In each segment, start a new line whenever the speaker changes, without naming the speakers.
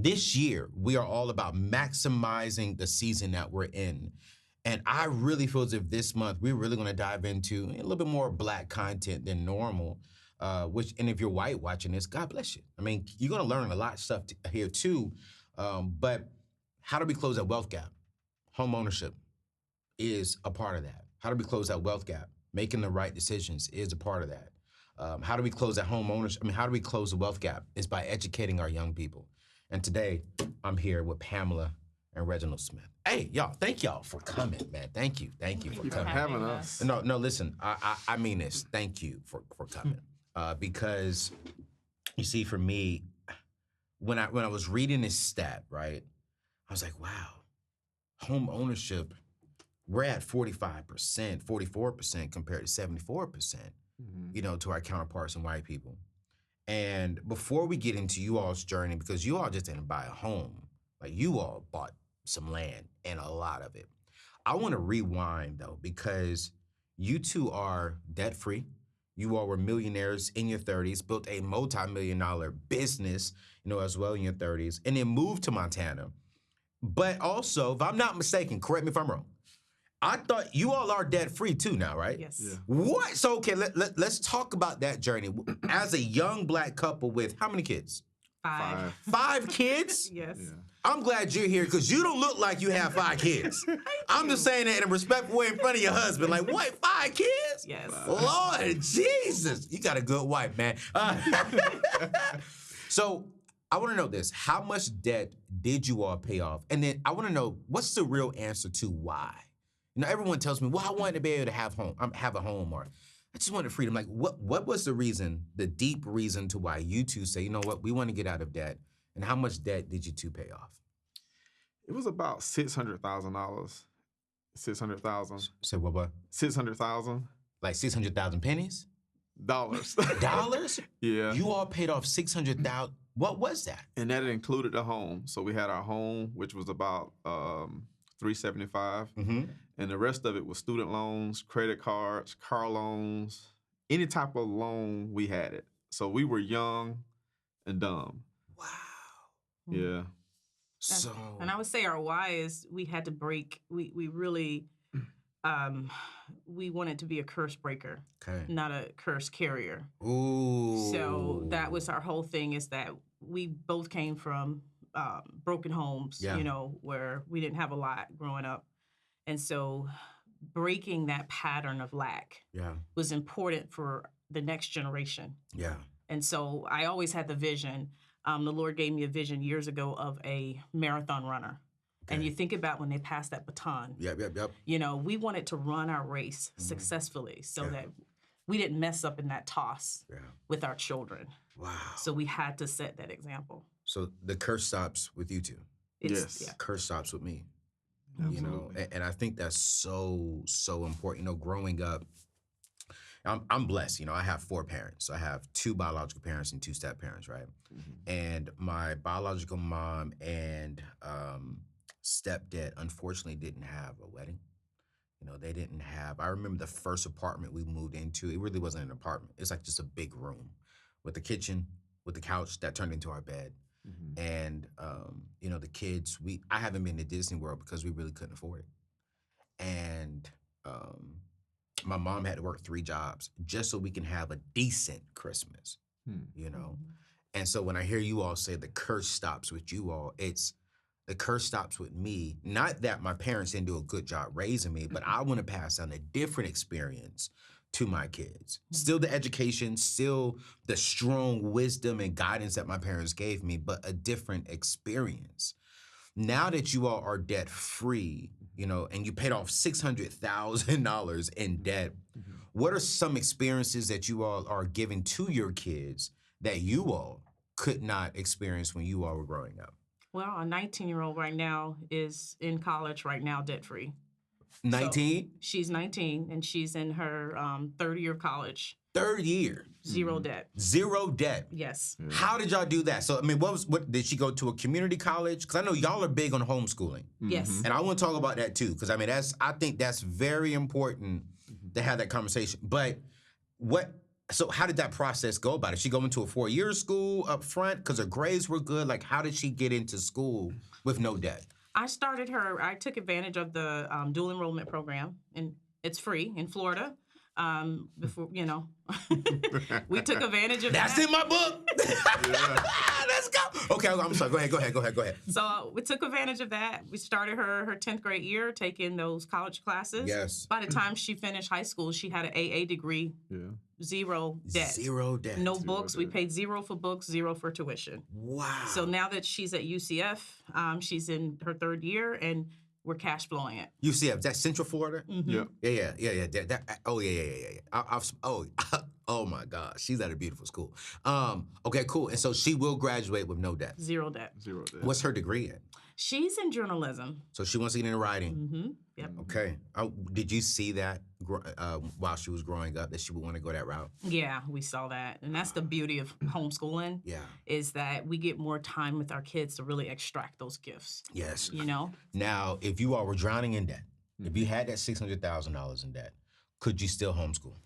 this year, we are all about maximizing the season that we're in. And I really feel as if this month, we're really going to dive into a little bit more Black content than normal. And if you're white watching this, God bless you. I mean, you're going to learn a lot of stuff here too. But how do we close that wealth gap? Home ownership is a part of that. How do we close that wealth gap? Making the right decisions is a part of that. How do we close that home ownership? I mean, how do we close the wealth gap? Is by educating our young people. And today, I'm here with Pamela and Reginald Smith. Hey, y'all, thank y'all for coming, man. Thank you for coming.
Having us.
No, listen, I mean this. Thank you for coming. Because, you see, for me, when I was reading this stat, right, I was like, wow, home ownership, we're at 45%, 44% compared to 74%, you know, to our counterparts and white people. And before we get into you all's journey, because you all just didn't buy a home, like you all bought some land and a lot of it. I want to rewind though, because you two are debt-free. You all were millionaires in your 30s, built a multi-million-dollar business, you know, as well in your 30s, and then moved to Montana. But also, if I'm not mistaken, correct me if I'm wrong, I thought you all are debt-free too now, right?
Yes.
Yeah.
What? So, okay, let's talk about that journey. As a young Black couple with how many kids?
5.
5 kids?
Yes.
Yeah.
I'm glad you're here because you don't look like you have 5 kids. I'm just saying that in a respectful way in front of your husband. Like, what, 5 kids?
Yes.
Lord Jesus, you got a good wife, man. So I want to know this. How much debt did you all pay off? And then I want to know, what's the real answer to why? You know, everyone tells me, well, I wanted to be able to have a home, or I just wanted freedom. Like, what was the reason, the deep reason to why you two say, you know what, we want to get out of debt? And how much debt did you two pay off?
It was about $600,000. 600,000.
Say what?
600,000
Like 600,000 pennies?
dollars.
Dollars?
Yeah.
You all paid off 600,000. What was that?
And that included the home. So we had our home, which was about $375, and the rest of it was student loans, credit cards, car loans, any type of loan, we had it. So we were young and dumb.
Wow.
Yeah.
So.
And I would say our why is we had to break. We really we wanted to be a curse breaker,
Okay.
not a curse carrier.
Ooh.
So that was our whole thing, is that we both came from broken homes,
Yeah.
you know, where we didn't have a lot growing up. And so breaking that pattern of lack
Yeah.
was important for the next generation.
Yeah.
And so I always had the vision. The Lord gave me a vision years ago of a marathon runner. And
Okay.
you think about when they passed that baton,
Yep.
you know, we wanted to run our race successfully so that we didn't mess up in that toss
Yeah.
with our children.
Wow.
So we had to set that example.
So the curse stops with you two.
Yes.
Yeah.
Curse stops with me.
Absolutely.
You know, and I think that's so important. You know, growing up, I'm blessed. You know, I have 4 parents. I have 2 biological parents and 2 step parents, right? And my biological mom and stepdad unfortunately didn't have a wedding. You know, they didn't have. I remember the first apartment we moved into. It really wasn't an apartment. It's like just a big room with a kitchen, with the couch that turned into our bed. And you know, the kids. I haven't been to Disney World because we really couldn't afford it. And my mom had to work 3 jobs just so we can have a decent Christmas. You know, and so when I hear you all say the curse stops with you all, it's the curse stops with me. Not that my parents didn't do a good job raising me, but I want to pass down a different experience to my kids. Still the education, still the strong wisdom and guidance that my parents gave me, but a different experience. Now that you all are debt free, you know, and you paid off $600,000 in debt, what are some experiences that you all are giving to your kids that you all could not experience when you all were growing up?
Well, a 19-year-old right now is in college right now, debt-free.
19?
She's 19, and she's in her 3rd year of college.
3rd year.
0 debt.
0 debt.
Yes.
How did y'all do that? So, I mean, what did she go to a community college? Because I know y'all are big on homeschooling.
Yes.
And I want to talk about that too, because I mean, I think that's very important to have that conversation. But So how did that process go about it? She go into a 4-year school up front because her grades were good? Like, how did she get into school with no debt?
I took advantage of the dual enrollment program, and it's free in Florida. Before, we took advantage of
That's
that.
in my book. Let's go. Okay, I'm sorry. Go ahead.
So we took advantage of that. We started her 10th grade year taking those college classes.
Yes.
By the time she finished high school, she had an AA degree.
Yeah.
Zero debt.
Zero debt.
No books. We paid zero for books, zero for tuition.
Wow.
So now that she's at UCF, she's in her 3rd year, and we're cash flowing it.
UCF, that's Central Florida?
Mm-hmm.
Yeah.
Yeah. Oh my gosh, she's at a beautiful school. Okay, cool. And so she will graduate with no debt.
Zero debt.
What's her degree in?
She's in journalism.
So she wants to get into writing.
Mm-hmm. Yep.
Okay. Did you see that while she was growing up, that she would want to go that route?
Yeah, we saw that. And that's the beauty of homeschooling.
Yeah.
Is that we get more time with our kids to really extract those gifts.
Yes.
Now,
if you all were drowning in debt, if you had that $600,000 in debt, could you still homeschool?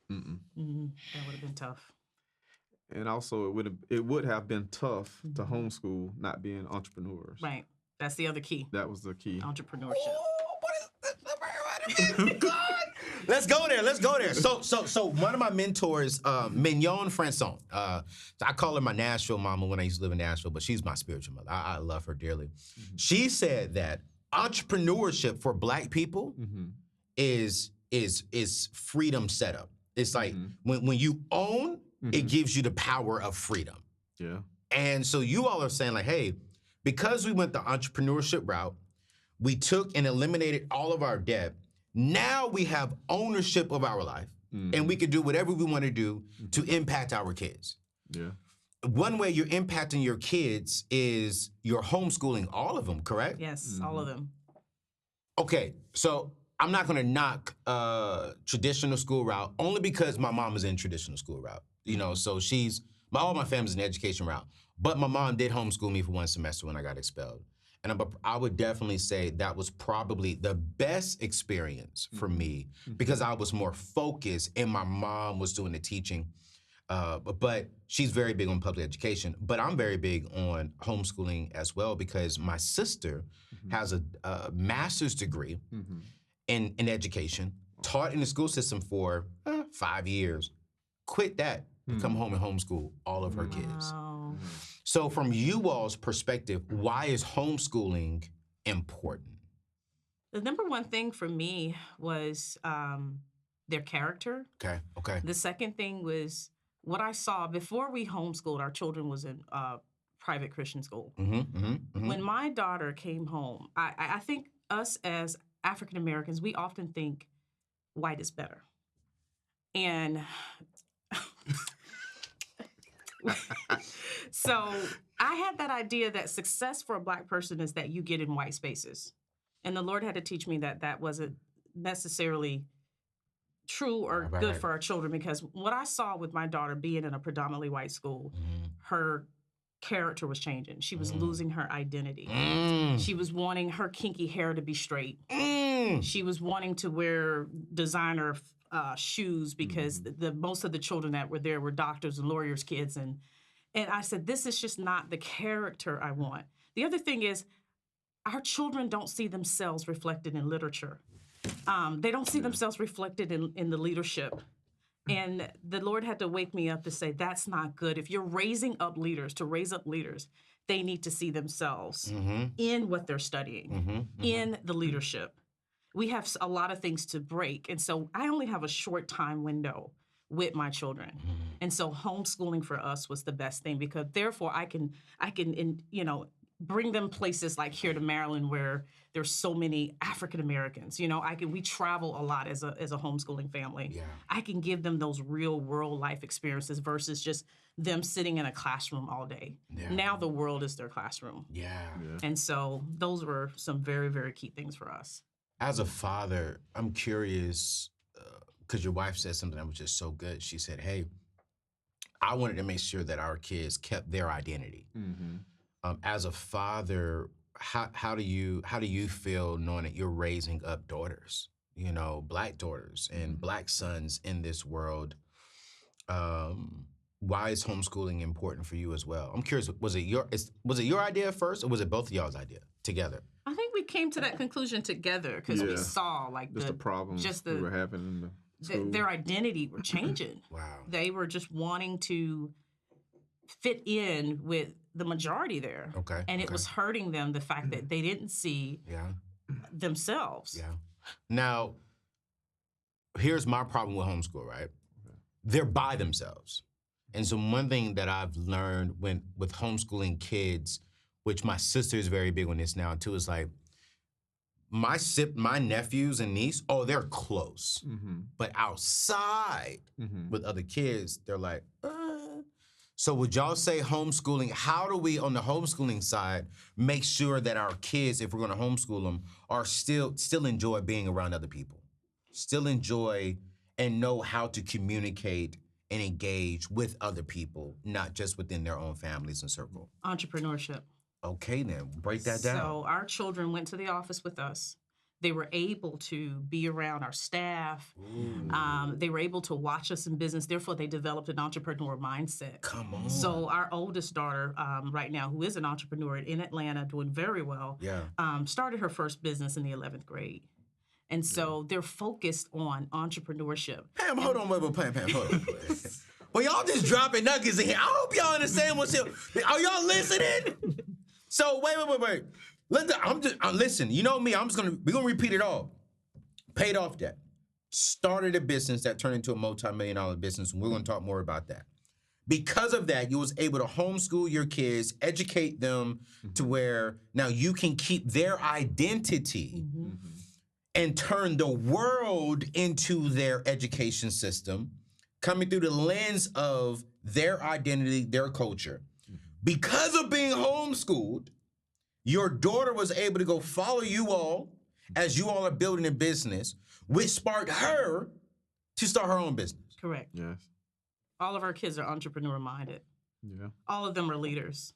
That would have been tough.
And also, it would have been tough to homeschool not being entrepreneurs.
Right. That's the other key.
That was the key.
Entrepreneurship.
Let's go there. So one of my mentors, Mignon Franson, I call her my Nashville mama when I used to live in Nashville, but she's my spiritual mother. I love her dearly. She said that entrepreneurship for Black people is freedom setup. It's like when you own, it gives you the power of freedom.
Yeah.
And so you all are saying like, hey, because we went the entrepreneurship route, we took and eliminated all of our debt. Now we have ownership of our life, and we can do whatever we want to do to impact our kids.
Yeah.
One way you're impacting your kids is you're homeschooling all of them, correct?
Yes, all of them.
Okay, so I'm not going to knock traditional school route only because my mom is in traditional school route. So all my family's in the education route. But my mom did homeschool me for 1 semester when I got expelled. And I would definitely say that was probably the best experience for me because I was more focused and my mom was doing the teaching. But she's very big on public education. But I'm very big on homeschooling as well because my sister has a master's degree in education, taught in the school system for 5 years, quit that, to come home and homeschool all of her kids.
Wow.
So from you all's perspective, why is homeschooling important?
The number one thing for me was their character.
Okay.
The second thing was what I saw before we homeschooled. Our children was in private Christian school. When my daughter came home, I think us as African Americans, we often think white is better. And so I had that idea that success for a Black person is that you get in white spaces. And the Lord had to teach me that that wasn't necessarily true or good for our children, because what I saw with my daughter being in a predominantly white school, her character was changing. She was losing her identity. She was wanting her kinky hair to be straight. She was wanting to wear designer shoes because the most of the children that were there were doctors and lawyers' kids. And I said, this is just not the character I want. The other thing is, our children don't see themselves reflected in literature. They don't see themselves reflected in the leadership. And the Lord had to wake me up to say, that's not good. If you're raising up leaders, to raise up leaders, they need to see themselves in what they're studying, in the leadership. We have a lot of things to break. And so I only have a short time window with my children. And so homeschooling for us was the best thing, because therefore I can bring them places like here to Maryland where there's so many African Americans. We travel a lot as a homeschooling family.
Yeah.
I can give them those real world life experiences versus just them sitting in a classroom all day.
Yeah.
Now the world is their classroom.
Yeah.
And so those were some very, very key things for us.
As a father, I'm curious, because your wife said something that was just so good. She said, hey, I wanted to make sure that our kids kept their identity. As a father, how do you feel knowing that you're raising up daughters, Black daughters and Black sons in this world? Why is homeschooling important for you as well? I'm curious. Was it your idea first, or was it both of y'all's idea together?
I think we came to that conclusion together because we saw like
the problems we were having in the school.
Their identity were changing.
Wow.
They were just wanting to fit in with the majority there.
Okay.
And it was hurting them, the fact that they didn't see themselves.
Yeah. Now, here's my problem with homeschool, right? They're by themselves. And so one thing that I've learned with homeschooling kids, which my sister is very big on this now too, is like my nephews and niece, they're close. But outside with other kids, they're like, So would y'all say homeschooling, how do we on the homeschooling side make sure that our kids, if we're gonna homeschool them, are still enjoy being around other people? Still enjoy and know how to communicate and engage with other people, not just within their own families and circle.
Entrepreneurship.
Okay, then break that down.
So our children went to the office with us. They were able to be around our staff. They were able to watch us in business. Therefore, they developed an entrepreneur mindset.
Come on.
So our oldest daughter right now, who is an entrepreneur in Atlanta, doing very well, started her first business in the 11th grade. And so they're focused on entrepreneurship.
Pam, hold on, Pam, hold on. Well, y'all just dropping nuggets in here. I hope y'all understand what's here. Are y'all listening? So wait. Listen, you know me, we're gonna repeat it all. Paid off debt. Started a business that turned into a multi-million-dollar business, and we're gonna talk more about that. Because of that, you was able to homeschool your kids, educate them to where now you can keep their identity and turn the world into their education system, coming through the lens of their identity, their culture. Because of being homeschooled, your daughter was able to go follow you all as you all are building a business, which sparked her to start her own business.
Correct.
Yes.
All of our kids are entrepreneur-minded.
Yeah.
All of them are leaders.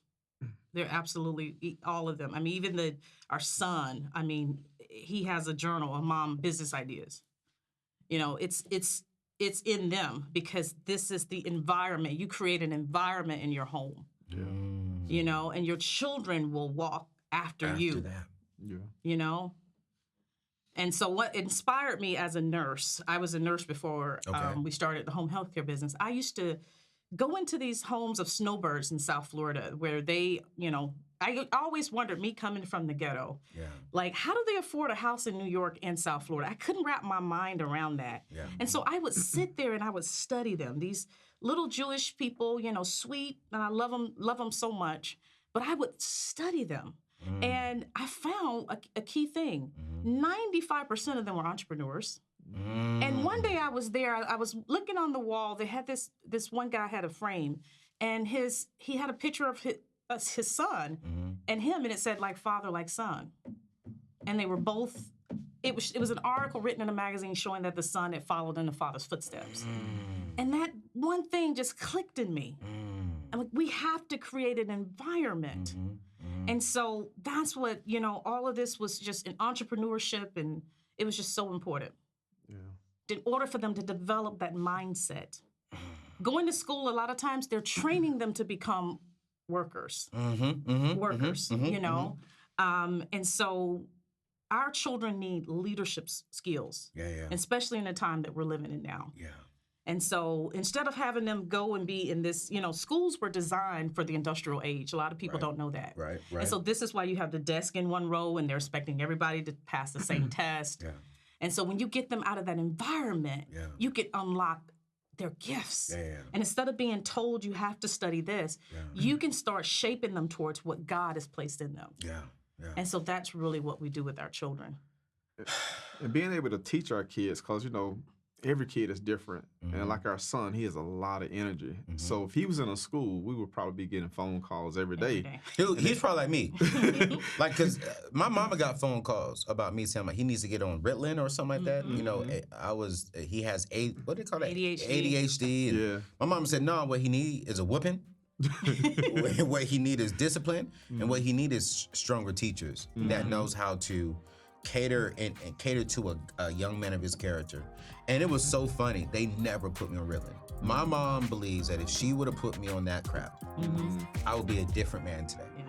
They're absolutely, all of them. I mean, even our son, I mean, he has a journal of mom business ideas. You know, it's in them because this is the environment. You create an environment in your home.
Yeah.
You know, and your children will walk after you.
That.
Yeah.
You know? And so what inspired me as a nurse, I was a nurse before we started the home healthcare business. I used to go into these homes of snowbirds in South Florida where they, you know, I always wondered, me coming from the ghetto, like, how do they afford a house in New York and South Florida? I couldn't wrap my mind around that. Yeah. And so I would sit there and I would study them. These little Jewish people, you know, sweet, and I love them so much, but I would study them. And I found a key thing. 95% of them were entrepreneurs. And one day I was there, I was looking on the wall. They had this one guy had a frame, and he had a picture of his son and him, and it said like father, like son. And they were both, it was an article written in a magazine showing that the son had followed in the father's footsteps. And that one thing just clicked in me. I'm like, we have to create an environment. And so that's what, you know, all of this was just in entrepreneurship, and it was just so important. In order for them to develop that mindset. Going to school, a lot of times, they're training them to become workers. You know? And so our children need leadership skills, especially in the time that we're living in now. And so instead of having them go and be in this, you know, schools were designed for the industrial age. A lot of people don't know that. And so this is why you have the desk in one row and they're expecting everybody to pass the same test. And so when you get them out of that environment, you can unlock their gifts. And instead of being told you have to study this, you can start shaping them towards what God has placed in them. And so that's really what we do with our children.
And being able to teach our kids, because, you know, every kid is different. And like our son, he has a lot of energy. So if he was in a school, we would probably be getting phone calls every day.
He's probably like me. Like, because my mama got phone calls about me saying like, he needs to get on Ritalin or something like that. You know, he has what do they call that? ADHD. And my mama said, no, what he need is a whooping. What he need is discipline. And what he need is stronger teachers that knows how to cater and cater to a young man of his character. And it was so funny. They never put me on Ritalin. My mom believes that if she would have put me on that crap, I would be a different man today.
Yeah.